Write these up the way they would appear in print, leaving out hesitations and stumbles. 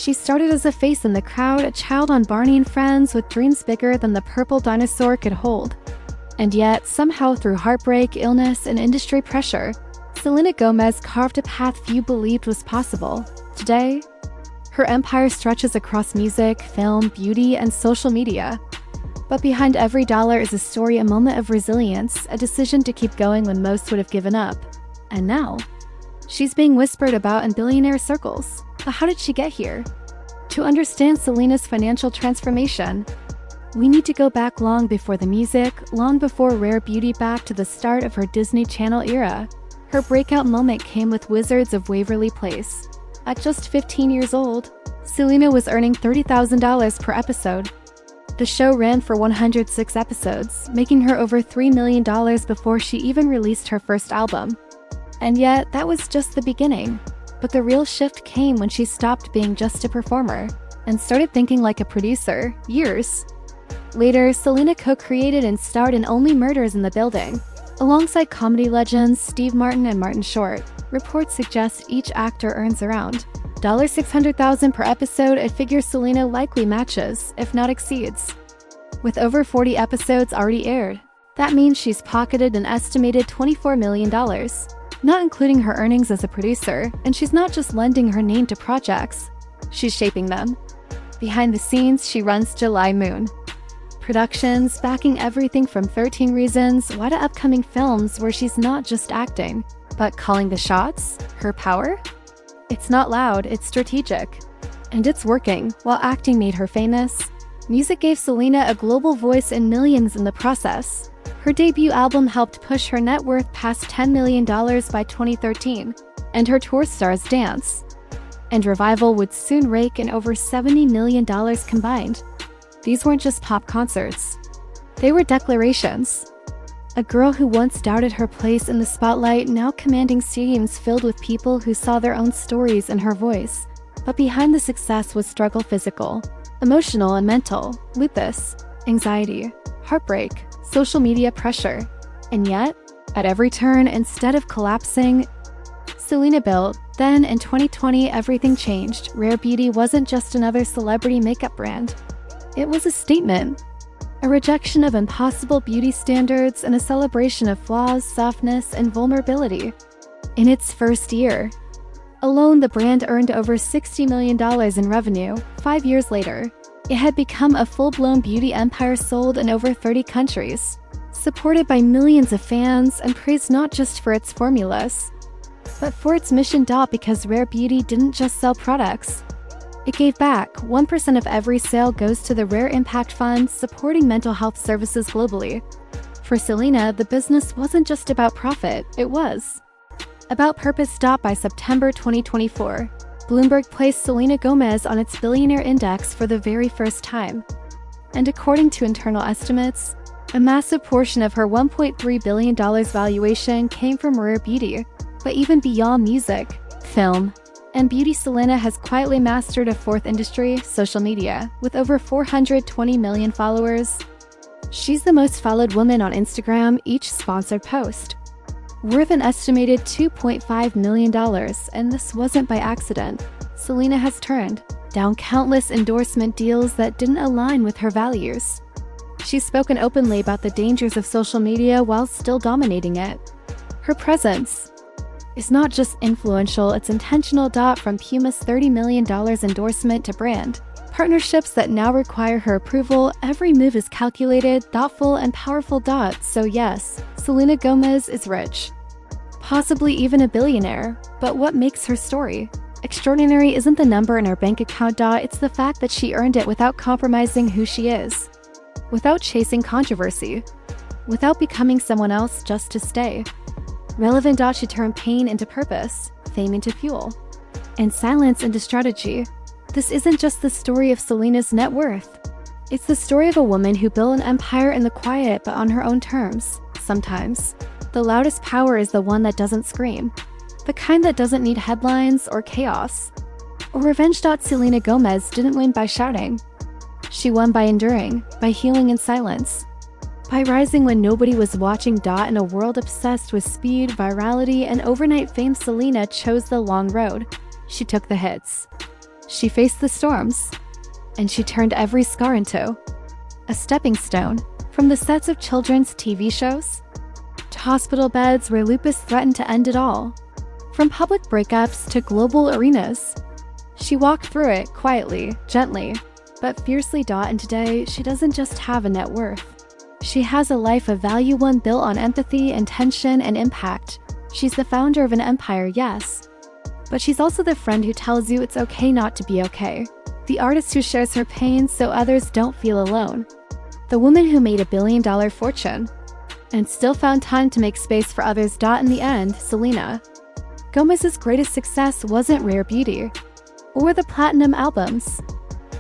She started as a face in the crowd, a child on Barney and Friends with dreams bigger than the purple dinosaur could hold. And yet, somehow through heartbreak, illness, and industry pressure, Selena Gomez carved a path few believed was possible. Today, her empire stretches across music, film, beauty, and social media. But behind every dollar is a story, a moment of resilience, a decision to keep going when most would have given up. And now, she's being whispered about in billionaire circles. But how did she get here? To understand Selena's financial transformation, we need to go back long before the music, long before rare beauty, back to the start of her Disney Channel era. Her breakout moment came with Wizards of Waverly Place. At just 15 years old, Selena was earning $30,000 per episode. The show ran for 106 episodes, making her over $3 million before she even released her first album. And yet, that was just the beginning. But the real shift came when she stopped being just a performer and started thinking like a producer, years later. Selena co-created and starred in Only Murders in the Building, alongside comedy legends Steve Martin and Martin Short. Reports suggest each actor earns around $600,000 per episode, a figure Selena likely matches, if not exceeds. With over 40 episodes already aired, that means she's pocketed an estimated $24 million, not including her earnings as a producer, and she's not just lending her name to projects, she's shaping them. Behind the scenes, she runs July Moon Productions, backing everything from 13 Reasons Why to upcoming films where she's not just acting, but calling the shots. Her power? It's not loud, it's strategic. And it's working. While acting made her famous, music gave Selena a global voice and millions in the process. Her debut album helped push her net worth past $10 million by 2013, and her tour stars Dance and Revival would soon rake in over $70 million combined. These weren't just pop concerts. They were declarations. A girl who once doubted her place in the spotlight, now commanding stadiums filled with people who saw their own stories in her voice. But behind the success was struggle, physical, emotional, and mental. Lupus, anxiety, heartbreak, social media pressure. And yet, at every turn, instead of collapsing, Selena built. Then, in 2020, everything changed. Rare Beauty wasn't just another celebrity makeup brand. It was a statement. A rejection of impossible beauty standards and a celebration of flaws, softness, and vulnerability. In its first year alone, the brand earned over $60 million in revenue. 5 years later, it had become a full-blown beauty empire, sold in over 30 countries, supported by millions of fans, and praised not just for its formulas, but for its mission. Because Rare Beauty didn't just sell products, it gave back. 1% of every sale goes to the Rare Impact Fund, supporting mental health services globally. For Selena, the business wasn't just about profit, it was about purpose. By September 2024, Bloomberg placed Selena Gomez on its billionaire index for the very first time. And according to internal estimates, a massive portion of her $1.3 billion valuation came from Rare Beauty. But even beyond music, film, and beauty, Selena has quietly mastered a fourth industry: social media. With over 420 million followers, she's the most followed woman on Instagram. Each sponsored post worth an estimated $2.5 million, and this wasn't by accident. Selena has turned down countless endorsement deals that didn't align with her values. She's spoken openly about the dangers of social media while still dominating it. Her presence is not just influential, it's intentional. From Puma's $30 million endorsement to brand partnerships that now require her approval, every move is calculated, thoughtful, and powerful. So yes, Selena Gomez is rich, possibly even a billionaire. But what makes her story extraordinary isn't the number in her bank account. It's the fact that she earned it without compromising who she is, without chasing controversy, without becoming someone else just to stay relevant. She turned pain into purpose, fame into fuel, and silence into strategy. This isn't just the story of Selena's net worth. It's the story of a woman who built an empire in the quiet, but on her own terms. Sometimes, the loudest power is the one that doesn't scream, the kind that doesn't need headlines or chaos or revenge. Selena Gomez didn't win by shouting. She won by enduring, by healing in silence, by rising when nobody was watching. In a world obsessed with speed, virality, and overnight fame, Selena chose the long road. She took the hits. She faced the storms, and she turned every scar into a stepping stone. From the sets of children's TV shows to hospital beds where lupus threatened to end it all, from public breakups to global arenas, she walked through it quietly, gently, but fiercely. And today, she doesn't just have a net worth. She has a life of value, one built on empathy, intention, and impact. She's the founder of an empire, yes, but she's also the friend who tells you it's okay not to be okay. The artist who shares her pain so others don't feel alone. The woman who made $1 billion fortune and still found time to make space for others. In the end, Selena Gomez's greatest success wasn't rare beauty, or the platinum albums,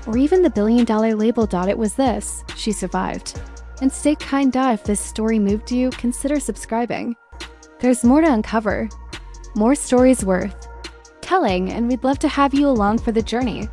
or even the $1 billion label. It was this: she survived. And stay kind. If this story moved you, consider subscribing. There's more to uncover, more stories worth telling, and we'd love to have you along for the journey.